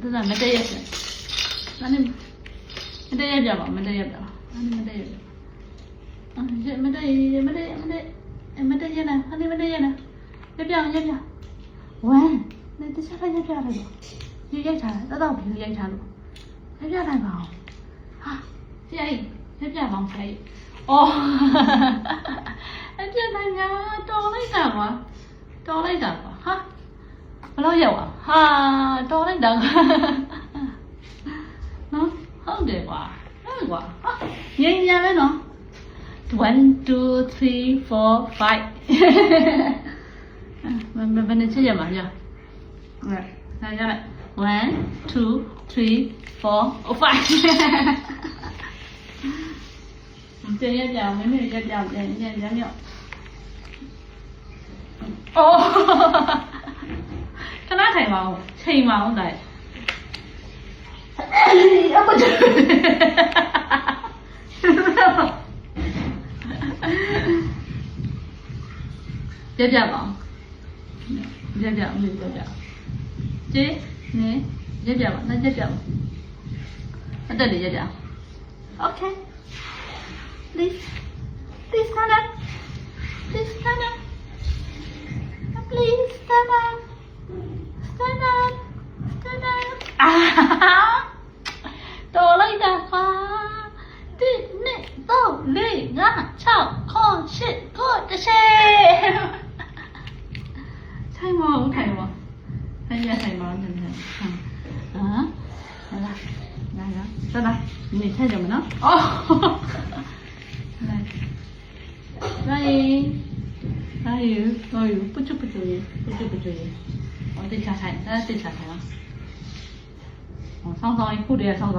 这咋没得叶子？那你没得叶子吧？没得叶子吧？那你没得叶子？这没得叶呢？那你没得叶呢？叶片。喂，那这下来叶片来着？叶茶，那倒不是叶茶了，叶片来吧？啊，这样叶片往开。哦，叶片来个，多来点吧，多来点吧，哈。ဘလို့ရောက်ဟာတော်လိုက်တာနော်ဟုတ်တယ်ကွာဟုတ်ကွာဟာငြိမ်ညာပဲနော်1 2 3 4 5ဘယ်နဲ့ချက်ရမှာညဒါရလိုက်1 2 3 4 5ကျန်ရကြအောင်မင်းတို့ရက်ကြအောင်ညံ့မြောက်အော်ခဏထိုင်ပါဦးချိန်ပါဦးတိုင်အမပြပါဦးပြကျေးနေပြပါနဲ့ပြပါအတက်လေးပြ Okay please stand up please stand up please stand up stand upတော်လိုက်တာကွာ1 2 3 4 5 6 7 8 10ထိုင်မအောင်ထိုင်ပါထိုင်ပါနည်းနည်းလာဆက်လာနေထိုင်ကြမနော်အော်来，不注意，我得下台，得下台了。上上一裤的上上，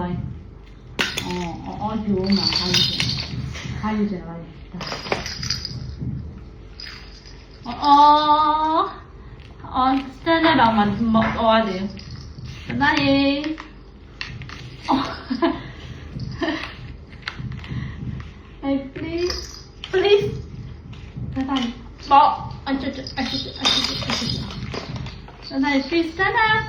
有嘛，还有这个，现在老嘛没的，那里，哎 please。在那里，宝，这，在那里，please stand up，